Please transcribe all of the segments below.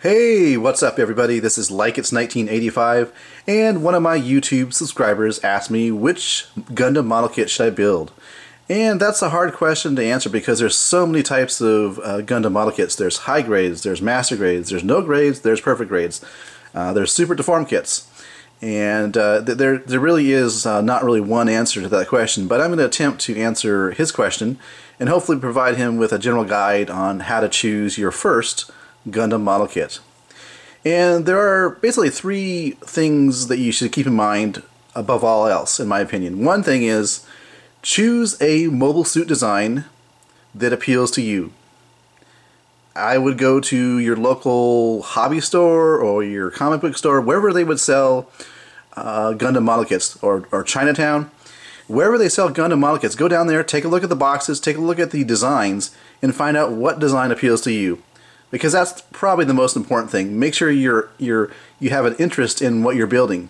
Hey, what's up everybody? This is Like It's 1985, and one of my YouTube subscribers asked me which Gundam model kit should I build. And that's a hard question to answer because there's so many types of Gundam model kits. There's high grades, there's master grades, there's no grades, there's perfect grades. There's super deformed kits. And there really is not really one answer to that question, but I'm going to attempt to answer his question and hopefully provide him with a general guide on how to choose your first Gundam model kit. And there are basically three things that you should keep in mind above all else, in my opinion. One thing is choose a mobile suit design that appeals to you. I would go to your local hobby store or your comic book store, wherever they would sell Gundam model kits, or Chinatown. Wherever they sell Gundam model kits, go down there, take a look at the boxes, take a look at the designs, and find out what design appeals to you. Because that's probably the most important thing. Make sure you have an interest in what you're building,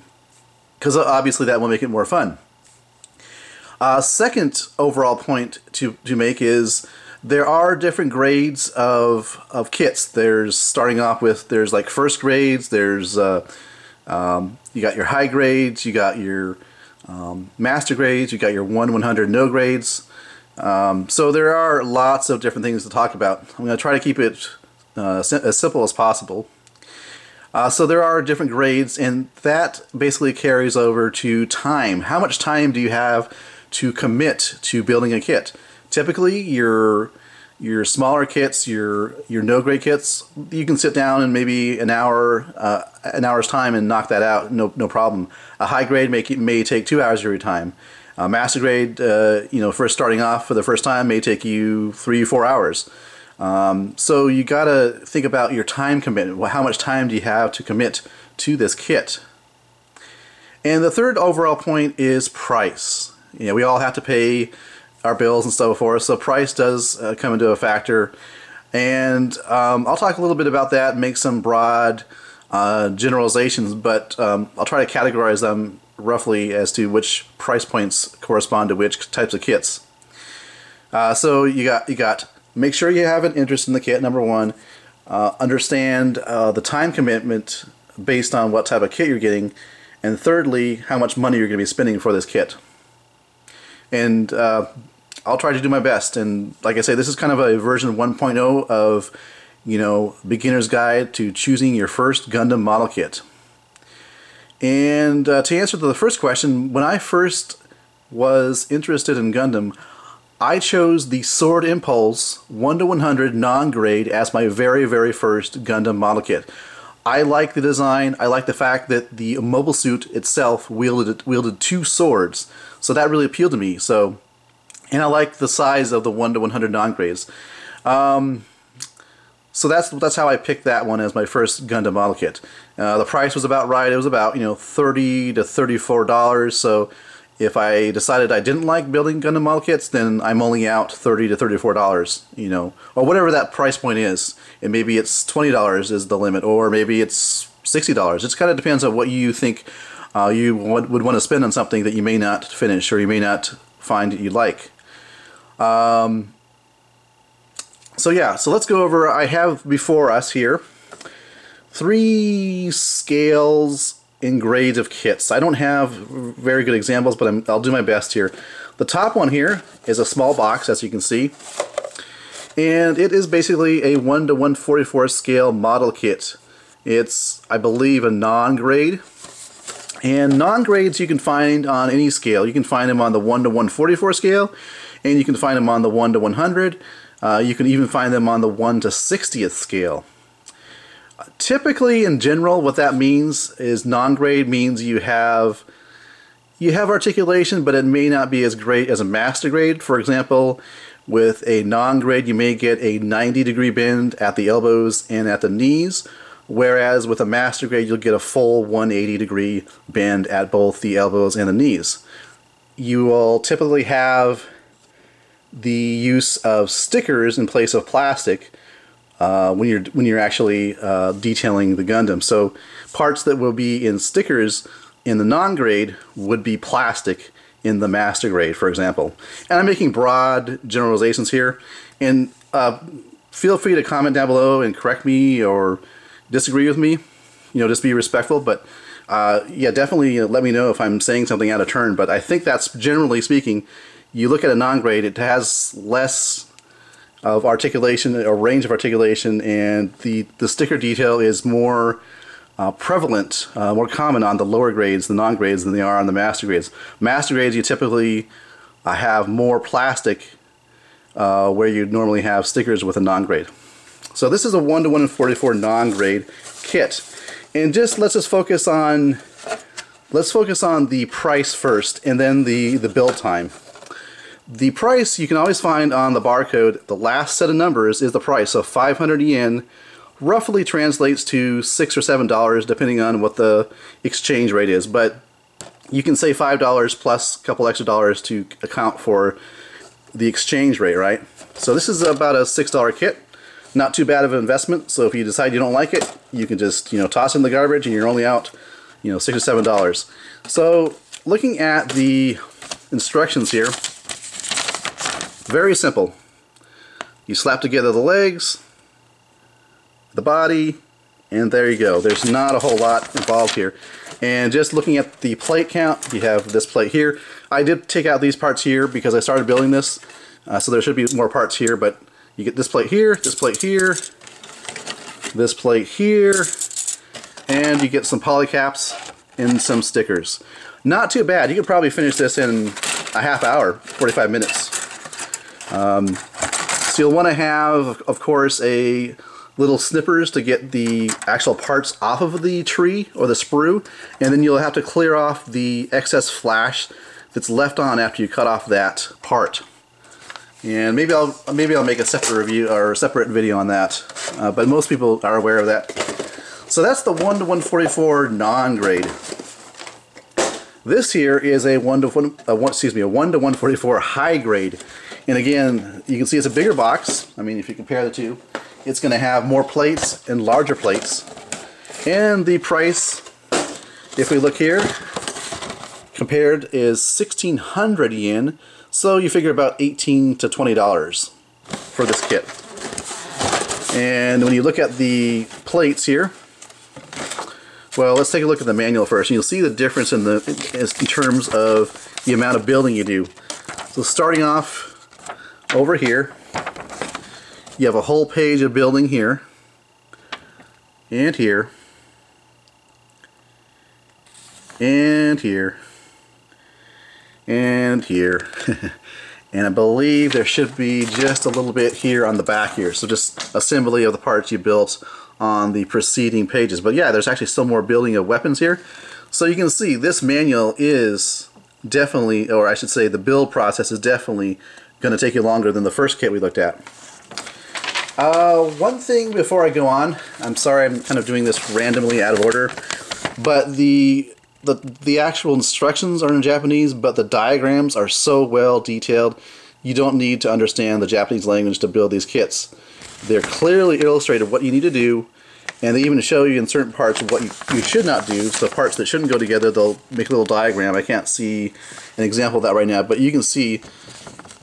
because obviously that will make it more fun. Second overall point to make is there are different grades of kits. There's starting off with there's like first grades. There's you got your high grades. You got your master grades. You got your 1/100 no grades. So there are lots of different things to talk about. I'm going to try to keep it as simple as possible. So there are different grades, and that basically carries over to time. How much time do you have to commit to building a kit? Typically, your smaller kits, your no-grade kits, you can sit down in maybe an hour's time and knock that out, no problem. A high grade may take 2 hours of your time. Master grade, first starting off for the first time, may take you 3-4 hours. So you gotta think about your time commitment. Well, how much time do you have to commit to this kit? And the third overall point is price. We all have to pay our bills and stuff for us, so price does come into a factor. And I'll talk a little bit about that, make some broad generalizations, but I'll try to categorize them roughly as to which price points correspond to which types of kits. So you got make sure you have an interest in the kit, number one. Understand the time commitment based on what type of kit you're getting. And thirdly, how much money you're going to be spending for this kit. And I'll try to do my best. And like I say, this is kind of a version 1.0 of, beginner's guide to choosing your first Gundam model kit. And to answer the first question, when I first was interested in Gundam, I chose the Sword Impulse 1/100 non-grade as my very, very first Gundam model kit. I like the design. I like the fact that the mobile suit itself wielded two swords, so that really appealed to me. And I like the size of the 1/100 non-grades. So that's how I picked that one as my first Gundam model kit. The price was about right. It was about $30 to $34. So if I decided I didn't like building Gundam model kits, then I'm only out $30 to $34, or whatever that price point is. And maybe it's $20 is the limit, or maybe it's $60. It just kind of depends on what you think you would want to spend on something that you may not finish or you may not find that you like. So let's go over. I have before us here 3 scales in grades of kits. I don't have very good examples, but I'll do my best here. The top one here is a small box, as you can see, and it is basically a 1/144 scale model kit. It's, I believe, a non-grade, and non-grades you can find on any scale. You can find them on the 1/144 scale, and you can find them on the 1/100. You can even find them on the 1/60th scale. Typically, in general, what that means is non-grade means you have articulation, but it may not be as great as a master grade. For example, with a non-grade, you may get a 90-degree bend at the elbows and at the knees, whereas with a master grade, you'll get a full 180-degree bend at both the elbows and the knees. You will typically have the use of stickers in place of plastic when you're actually detailing the Gundam. So parts that will be in stickers in the non-grade would be plastic in the master grade, for example. And I'm making broad generalizations here, and feel free to comment down below and correct me, or disagree with me, just be respectful. But yeah, definitely let me know if I'm saying something out of turn. But I think that's, generally speaking, you look at a non-grade, it has less of articulation or range of articulation, and the sticker detail is more prevalent, more common on the lower grades, the non-grades, than they are on the master grades. Master grades, you typically have more plastic, where you normally have stickers with a non-grade. So this is a 1:1 in 44 non-grade kit, and let's focus on the price first, and then the build time. The price you can always find on the barcode. The last set of numbers is the price. So 500 yen roughly translates to $6 or $7, depending on what the exchange rate is. But you can say $5 plus a couple extra dollars to account for the exchange rate, right? So this is about a $6 kit. Not too bad of an investment. So if you decide you don't like it, you can just toss it in the garbage, and you're only out $6 or $7. So looking at the instructions here, very simple. You slap together the legs, the body, and there you go. There's not a whole lot involved here. And just looking at the plate count, you have this plate here. I did take out these parts here because I started building this, so there should be more parts here, but you get this plate here, this plate here, this plate here, and you get some poly caps and some stickers. Not too bad. You could probably finish this in a half hour, 45 minutes. So you'll want to have, of course, a little snippers to get the actual parts off of the tree or the sprue, and then you'll have to clear off the excess flash that's left on after you cut off that part. And maybe I'll make a separate review or a separate video on that, but most people are aware of that. So that's the 1:144 non-grade. This here is a 1:144 high grade. And again, you can see it's a bigger box. I mean, if you compare the two, it's going to have more plates and larger plates. And the price, if we look here, compared is 1,600 yen. So you figure about $18 to $20 for this kit. And when you look at the plates here, well, let's take a look at the manual first. And you'll see the difference in terms of the amount of building you do. So starting off over here, you have a whole page of building here, and here, and here, and here. And I believe there should be just a little bit here on the back here. So just assembly of the parts you built on the preceding pages. But yeah, there's actually still more building of weapons here. So you can see this manual is definitely, or I should say the build process is definitely going to take you longer than the first kit we looked at. One thing before I go on, I'm sorry I'm kind of doing this randomly out of order, but the actual instructions are in Japanese, but the diagrams are so well detailed, you don't need to understand the Japanese language to build these kits. They're clearly illustrated what you need to do, and they even show you in certain parts what you should not do. So parts that shouldn't go together, they'll make a little diagram. I can't see an example of that right now, but you can see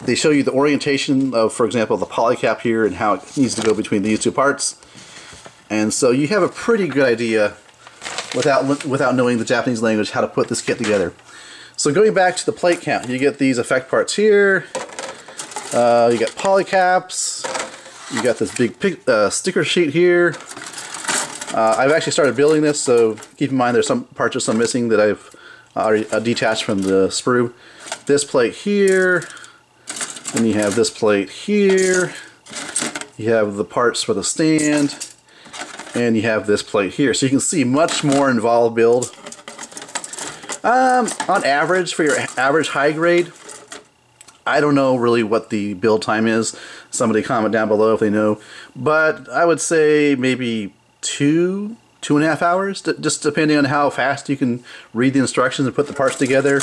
they show you the orientation of, for example, the polycap here and how it needs to go between these two parts. And so you have a pretty good idea without knowing the Japanese language how to put this kit together. So going back to the plate count, you get these effect parts here, you got polycaps, you got this big sticker sheet here. I've actually started building this, so keep in mind there's some parts are some missing that I've already detached from the sprue. This plate here, then you have this plate here, you have the parts for the stand, and you have this plate here. So you can see much more involved build. On average, for your average high grade, I don't know really what the build time is. Somebody comment down below if they know. But I would say maybe 2.5 hours, just depending on how fast you can read the instructions and put the parts together.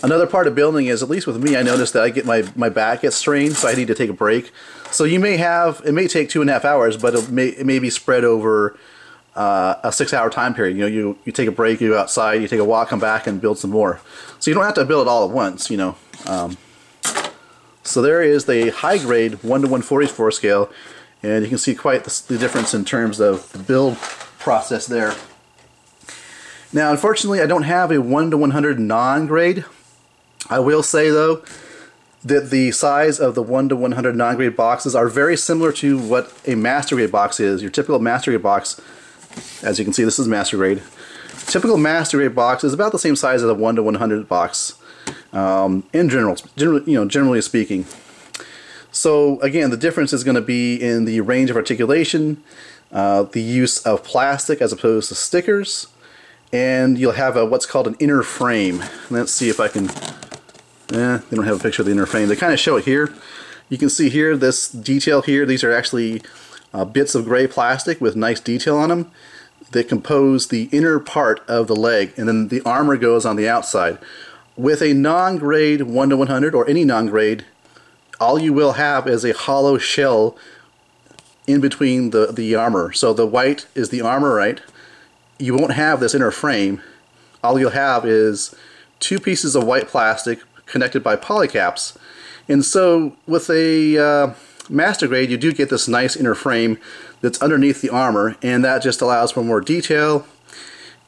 Another part of building is, at least with me, I noticed that I get my back gets strained, so I need to take a break. So it may take 2.5 hours, but it may be spread over a 6-hour time period. You take a break, you go outside, you take a walk, come back, and build some more. So you don't have to build it all at once. So there is the high grade 1:144 scale, And you can see quite the difference in terms of the build process there. Now, unfortunately, I don't have a 1/100 non-grade. I will say, though, that the size of the 1/100 non-grade boxes are very similar to what a master grade box is. Your typical master grade box, as you can see, this is master grade. Typical master grade box is about the same size as a 1/100 box, generally speaking. So again, the difference is going to be in the range of articulation, the use of plastic as opposed to stickers, and you'll have what's called an inner frame. Let's see if I can. They don't have a picture of the inner frame. They kind of show it here. You can see here this detail here. These are actually bits of gray plastic with nice detail on them that compose the inner part of the leg, and then the armor goes on the outside. With a non-grade 1/100 or any non-grade, all you will have is a hollow shell in between the armor. So the white is the armor, right? You won't have this inner frame. All you'll have is two pieces of white plastic connected by polycaps. And so with a master grade, you do get this nice inner frame that's underneath the armor, and that just allows for more detail,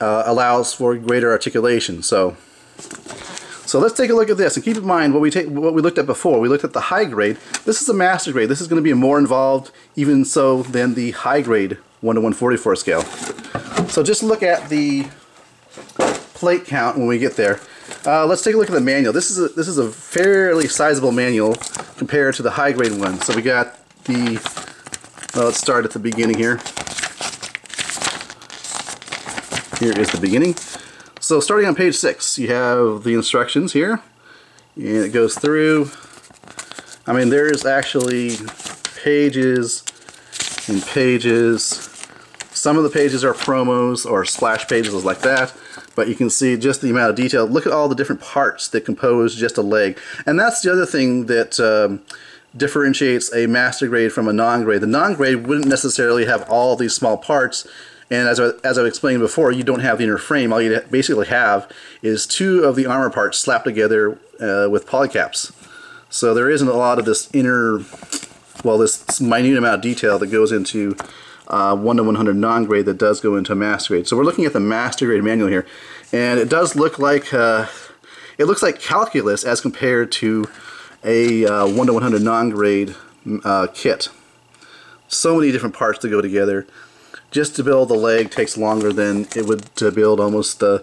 allows for greater articulation. So let's take a look at this, and keep in mind what we looked at before. We looked at the high grade. This is a master grade. This is going to be more involved, even so, than the high grade 1/144 scale. So just look at the plate count when we get there. Let's take a look at the manual. This is a fairly sizable manual compared to the high grade one. So we got the. Let's start at the beginning here. Here is the beginning. So starting on page 6, you have the instructions here, and it goes through. I mean, there's actually pages and pages. Some of the pages are promos or splash pages like that, but you can see just the amount of detail. Look at all the different parts that compose just a leg. And that's the other thing that differentiates a master grade from a non-grade. The non-grade wouldn't necessarily have all these small parts, and as I've explained before, you don't have the inner frame. All you basically have is two of the armor parts slapped together with polycaps. So there isn't a lot of this this minute amount of detail that goes into 1/100 non-grade that does go into a master grade. So we're looking at the master grade manual here, and it does look like it looks like calculus as compared to a 1/100 non-grade kit. So many different parts to go together. Just to build the leg takes longer than it would to build almost the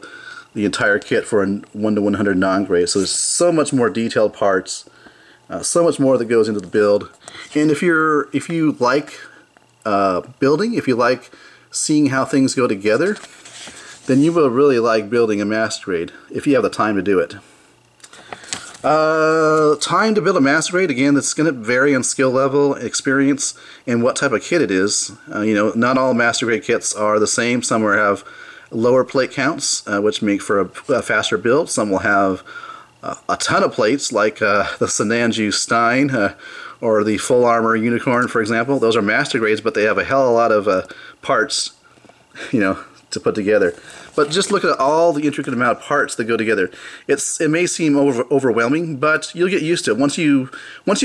entire kit for a 1/100 non-grade. So there's so much more detailed parts, so much more that goes into the build. And if you like building, if you like seeing how things go together, then you will really like building a master grade if you have the time to do it. Time to build a master grade, again, that's going to vary on skill level, experience, and what type of kit it is. Not all master grade kits are the same. Some will have lower plate counts, which make for a faster build. Some will have a ton of plates, like the Sinanju Stein or the Full Armor Unicorn, for example. Those are master grades, but they have a hell of a lot of parts, to put together. But just look at all the intricate amount of parts that go together. It may seem overwhelming, but you'll get used to it. Once you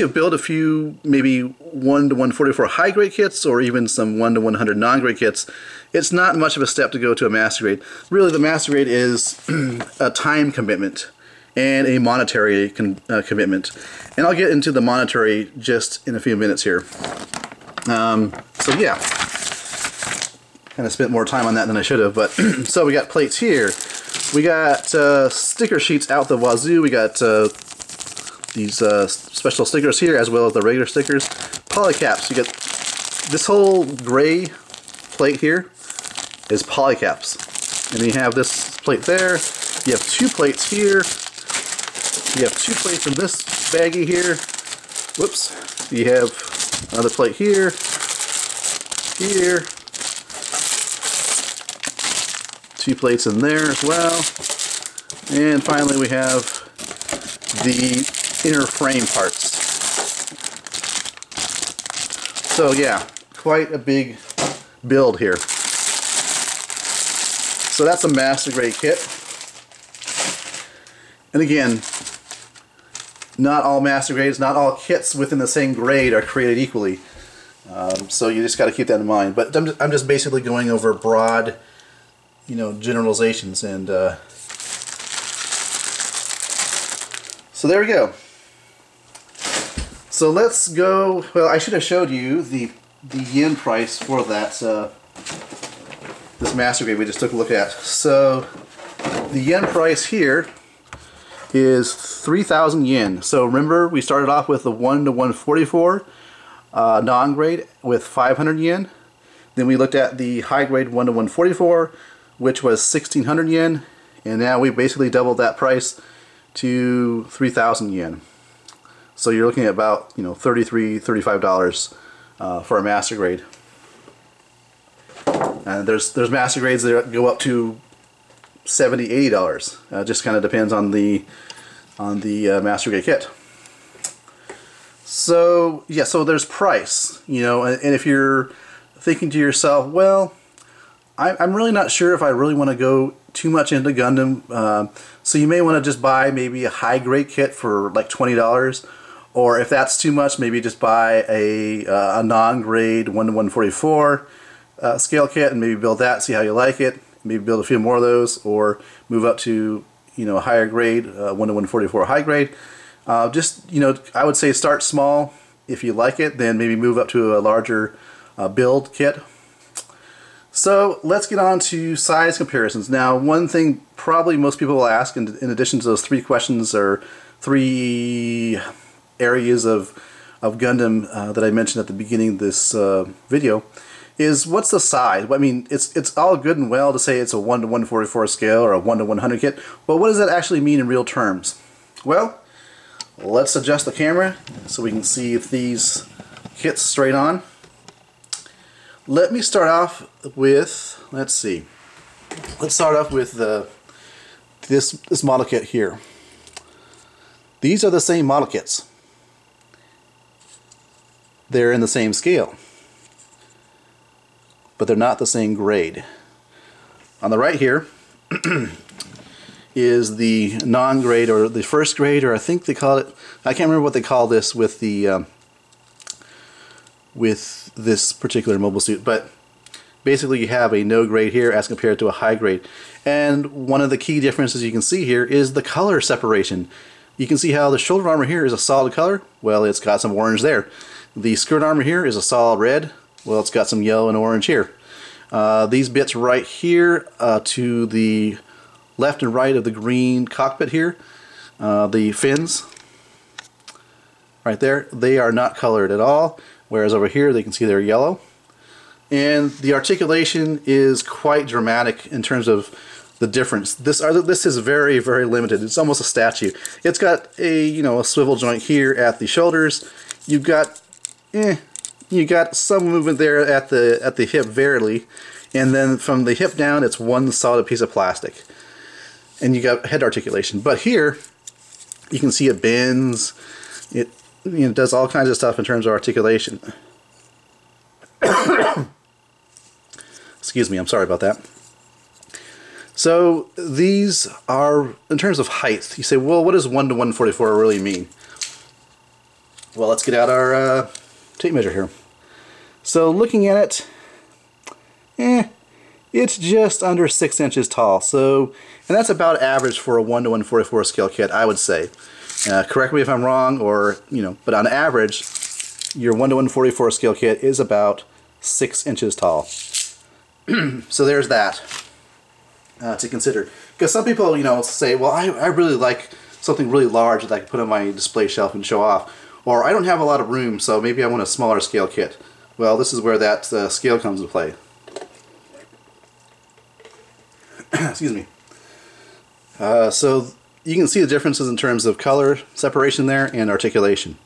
build a few, maybe 1/144 high grade kits, or even some 1/100 non-grade kits, it's not much of a step to go to a master grade. Really, the master grade is a time commitment and a monetary commitment. And I'll get into the monetary just in a few minutes here. So yeah. Kind of spent more time on that than I should have, but so we got plates here. We got sticker sheets out the wazoo. We got these special stickers here, as well as the regular stickers. Polycaps. You got this whole gray plate here is polycaps, and you have this plate there. You have two plates here. You have two plates in this baggie here. Whoops. You have another plate here. Here. Two plates in there as well. And finally we have the inner frame parts. So yeah, quite a big build here. So that's a master grade kit. And again, not all master grades, not all kits within the same grade are created equally. So you just got to keep that in mind. But I'm just basically going over broad, generalizations, and so there we go. So let's go. Well, I should have showed you the yen price for that this master grade we just took a look at. So the yen price here is 3,000 yen. So remember, we started off with the 1 to 144 non-grade with 500 yen. Then we looked at the high grade 1 to 144, which was 1,600 yen, and now we basically doubled that price to 3,000 yen. So you're looking at about $33, $35 for a master grade. And there's master grades that go up to $70, $80. Just kind of depends on the master grade kit. So yeah, so there's price, and if you're thinking to yourself, well, I'm really not sure if I really want to go too much into Gundam, so you may want to just buy maybe a high grade kit for like $20, or if that's too much, maybe just buy a non-grade 1 to 144 scale kit and maybe build that, see how you like it, maybe build a few more of those, or move up to a higher grade 1 to 144 high grade. Just I would say start small. If you like it, then maybe move up to a larger build kit. So let's get on to size comparisons. Now, one thing probably most people will ask, in addition to those 3 questions or 3 areas of Gundam that I mentioned at the beginning of this video, is what's the size? I mean, it's all good and well to say it's a 1 to 144 scale or a 1 to 100 kit, but what does that actually mean in real terms? Well, let's adjust the camera so we can see if these kits straight on. Let me start off with, let's see. Let's start off with this model kit here. These are the same model kits. They're in the same scale, but they're not the same grade. On the right here is the non-grade, or the first grade, or I think they call it, I can't remember what they call this with the with this particular mobile suit, but basically you have a no grade here as compared to a high grade. And one of the key differences you can see here is the color separation. You can see how the shoulder armor here is a solid color. Well, it's got some orange there. The skirt armor here is a solid red. Well, it's got some yellow and orange here. These bits right here to the left and right of the green cockpit here, the fins right there, they are not colored at all, whereas over here they can see they're yellow. And the articulation is quite dramatic in terms of the difference. This is very, very limited. It's almost a statue. It's got a a swivel joint here at the shoulders. You've got you got some movement there at the hip, barely, and then from the hip down it's one solid piece of plastic. And you got head articulation. But here you can see it bends. It does all kinds of stuff in terms of articulation. Excuse me, I'm sorry about that. So these are, in terms of height, you say, well, what does 1 to 144 really mean? Well, let's get out our tape measure here. So looking at it, it's just under 6 inches tall. So, and that's about average for a 1 to 144 scale kit, I would say. Correct me if I'm wrong, or but on average, your 1 to 144 scale kit is about 6 inches tall. So there's that to consider. Because some people, say, well, I really like something really large that I can put on my display shelf and show off. Or I don't have a lot of room, so maybe I want a smaller scale kit. Well, this is where that scale comes into play. Excuse me. So you can see the differences in terms of color separation there and articulation.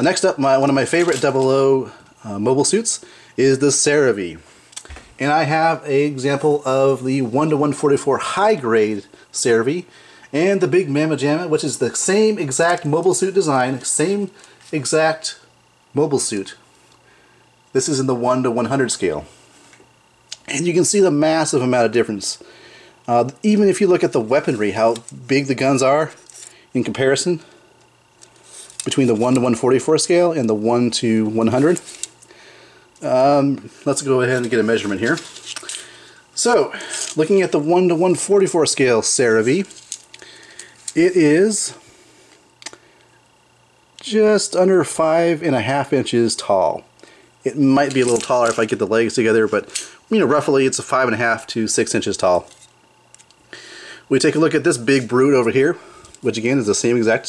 Next up, one of my favorite 00 mobile suits is the Cerevi. And I have an example of the 1 to 144 high grade Cerevi and the Big Mamma Jamma, which is the same exact mobile suit design, same exact mobile suit. This is in the 1 to 100 scale. And you can see the massive amount of difference. Even if you look at the weaponry, how big the guns are in comparison. between the 1 to 144 scale and the 1 to 100. Let's go ahead and get a measurement here. So, looking at the 1 to 144 scale CeraV, it is just under 5.5 inches tall. It might be a little taller if I get the legs together, but roughly it's a 5.5 to 6 inches tall. We take a look at this big brute over here, which again is the same exact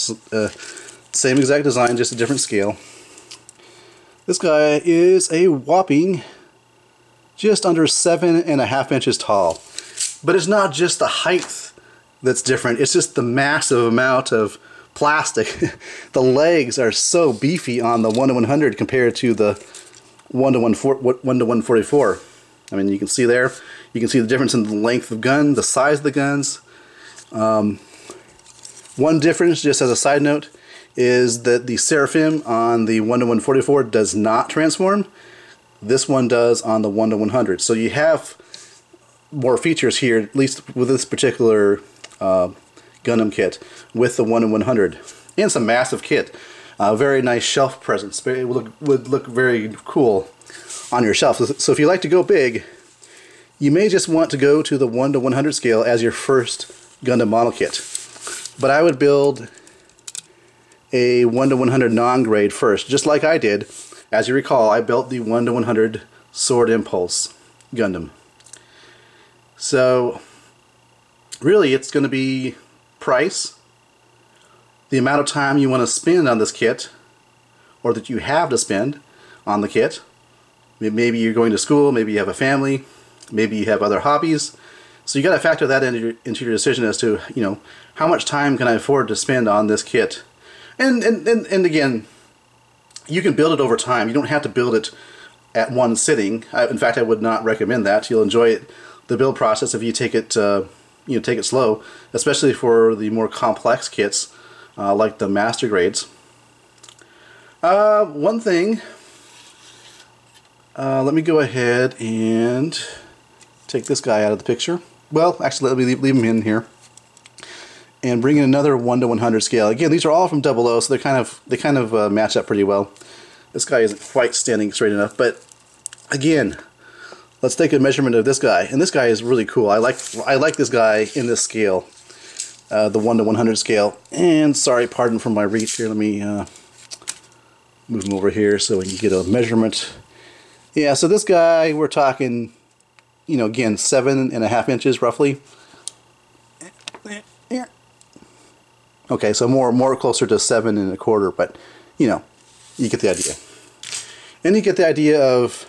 design, just a different scale. This guy is a whopping just under 7.5 inches tall. But it's not just the height that's different, it's just the massive amount of plastic. The legs are so beefy on the 1 to 100 compared to the 1 to 144. I mean, you can see there, you can see the difference in the length of gun, the size of the guns. One difference, just as a side note, is that the Seraphim on the 1 to 144 does not transform. This one does on the 1 to 100. So you have more features here, at least with this particular Gundam kit, with the 1 to 100. And it's a massive kit. Very nice shelf presence. It would look very cool on your shelf. So if you like to go big, you may just want to go to the 1 to 100 scale as your first Gundam model kit. But I would build a 1 to 100 non-grade first, just like I did. As you recall, I built the 1 to 100 Sword Impulse Gundam. So really it's going to be price, the amount of time you want to spend on this kit, or that you have to spend on the kit. Maybe you're going to school, maybe you have a family, maybe you have other hobbies. So you got to factor that into your decision as to, how much time can I afford to spend on this kit. And again, you can build it over time. You don't have to build it at one sitting. In fact, I would not recommend that. You'll enjoy the build process if you take it take it slow, especially for the more complex kits like the master grades. One thing, let me go ahead and take this guy out of the picture. Well, actually, let me leave him in here and bring in another 1 to 100 scale. Again, these are all from 00, so they kind of match up pretty well. This guy isn't quite standing straight enough, but again, let's take a measurement of this guy. And this guy is really cool. I like this guy in this scale, the 1 to 100 scale. And sorry, pardon for my reach here. Let me move him over here so we can get a measurement. Yeah, so this guy, we're talking, again, 7.5 inches roughly. Okay, so more closer to 7.25, but you get the idea. And you get the idea of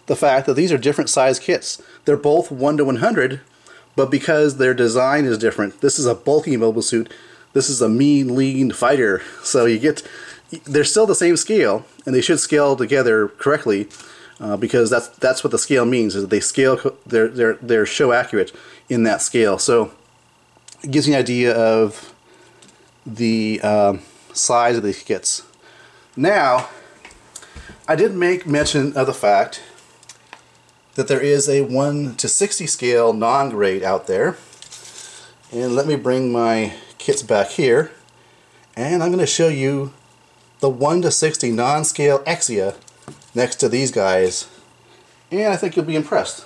the fact that these are different size kits. They're both 1 to 100, but because their design is different, this is a bulky mobile suit, this is a mean, lean fighter. So they're still the same scale, and they should scale together correctly, because that's what the scale means, is that they scale, they're show accurate in that scale. So it gives you an idea of the size of these kits. Now, I did make mention of the fact that there is a 1 to 60 scale non-grade out there. And let me bring my kits back here, and I'm going to show you the 1 to 60 non-scale Exia next to these guys, and I think you'll be impressed.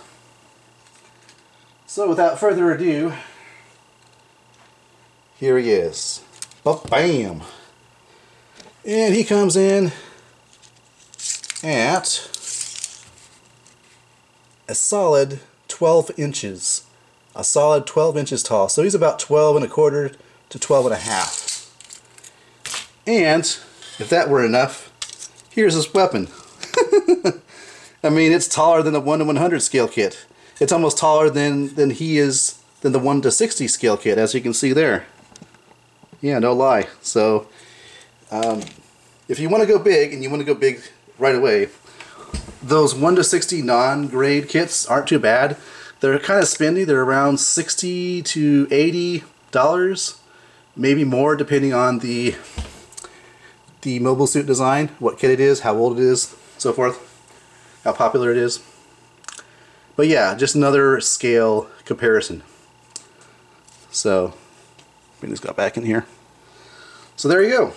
So without further ado, here he is. Bam! And he comes in at a solid 12 inches. A solid 12 inches tall. So he's about 12.25 to 12.5. And if that were enough, here's his weapon. I mean, it's taller than the 1 to 100 scale kit. It's almost taller than the 1 to 60 scale kit, as you can see there. Yeah, no lie. So, if you want to go big, and you want to go big right away, those 1 to 60 non-grade kits aren't too bad. They're kind of spendy. They're around $60 to $80, maybe more, depending on the mobile suit design, what kit it is, how old it is, so forth, how popular it is. But yeah, just another scale comparison. So, we just got back in here. So there you go.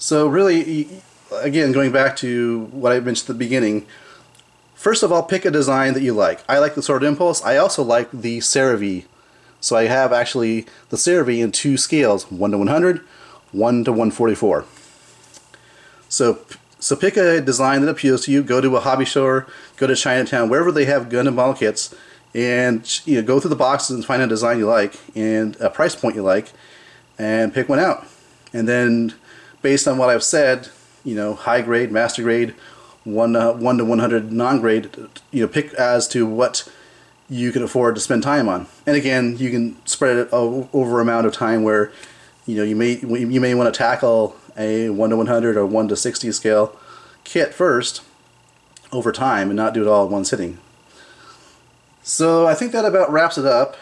So really, again, going back to what I mentioned at the beginning, first of all, pick a design that you like. I like the Sword Impulse. I also like the CeraV. So I have actually the CeraV in 2 scales, 1 to 100, 1 to 144. So pick a design that appeals to you. Go to a hobby store, go to Chinatown, wherever they have Gundam Model Kits, and go through the boxes and find a design you like and a price point you like, and pick one out. And then, based on what I've said, high grade, master grade, 1 to 100 non-grade, pick as to what you can afford to spend time on. And again, you can spread it over amount of time where you may want to tackle a 1 to 100 or 1 to 60 scale kit first over time and not do it all in one sitting. So I think that about wraps it up.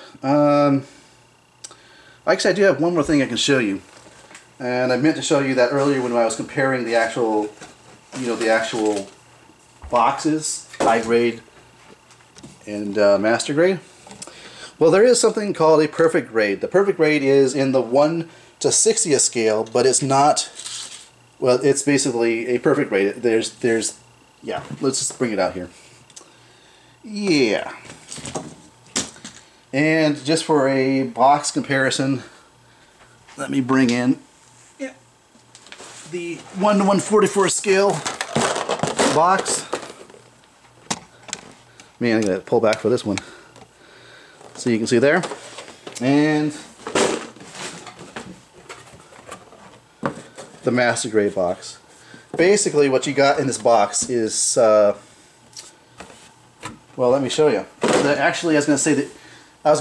Actually, I do have one more thing I can show you, and I meant to show you that earlier when I was comparing the actual boxes, high grade and master grade. Well, there is something called a perfect grade. The perfect grade is in the 1 to 60th scale, but it's not, well, it's basically a perfect grade. Yeah, let's just bring it out here. Yeah. And just for a box comparison, let me bring in the 1 to 144 scale box. Man, I gotta pull back for this one. So you can see there. And the master grade box. Basically what you got in this box is well, let me show you. Actually, I was gonna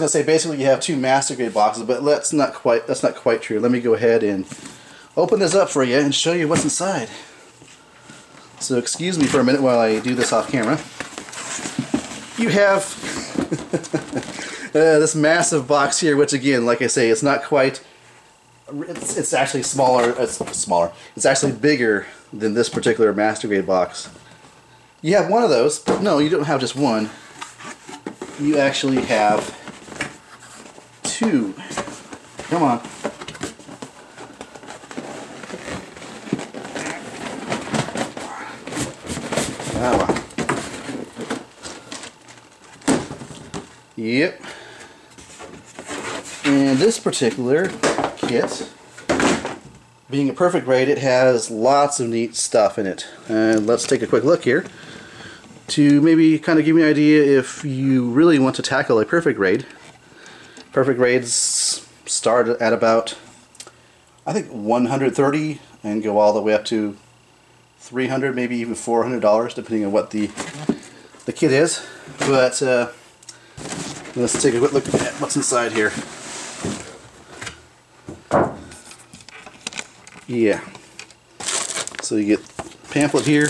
say basically you have 2 master grade boxes, but that's not quite true. Let me go ahead and open this up for you and show you what's inside. So excuse me for a minute while I do this off camera. You have this massive box here, which again, like I say, it's not quite. It's actually smaller. It's actually bigger than this particular master grade box. You have one of those, but no, you don't have just one. You actually have 2. Come on. Oh, wow. Yep. And this particular kit, being a perfect grade, it has lots of neat stuff in it. And let's take a quick look here to maybe kind of give you an idea if you really want to tackle a perfect grade. Perfect grades start at about, I think, 130 and go all the way up to $300, maybe even $400, depending on what the kit is. But let's take a quick look at what's inside here. Yeah. So you get a pamphlet here,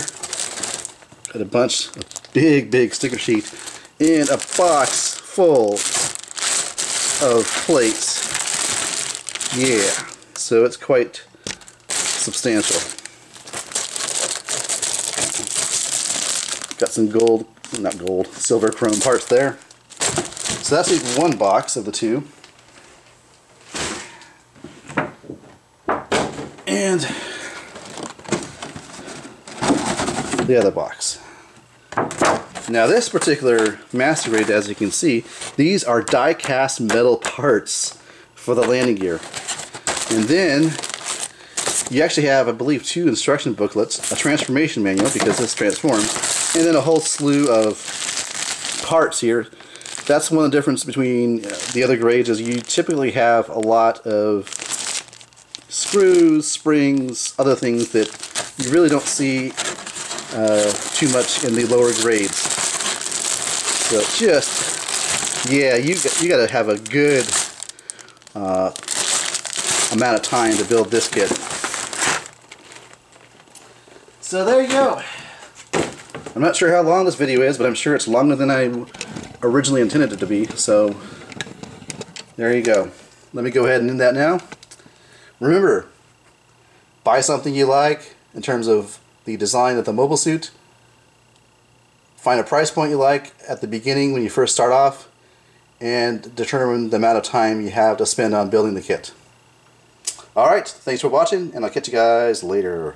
got a bunch of big sticker sheet, and a box full of plates. Yeah. So it's quite substantial. Got some silver chrome parts there. So that's even one box of the 2. And the other box. Now this particular master grade, as you can see, these are die-cast metal parts for the landing gear. And then you actually have, I believe, 2 instruction booklets, a transformation manual because this transforms, and then a whole slew of parts here. That's one of the differences between the other grades, is you typically have a lot of screws, springs, other things that you really don't see too much in the lower grades. So just, yeah, you got to have a good amount of time to build this kit. So there you go. I'm not sure how long this video is, but I'm sure it's longer than I originally intended it to be. So there you go. Let me go ahead and end that now. Remember, buy something you like in terms of the design of the mobile suit. Find a price point you like at the beginning when you first start off, and determine the amount of time you have to spend on building the kit. Alright, thanks for watching, and I'll catch you guys later.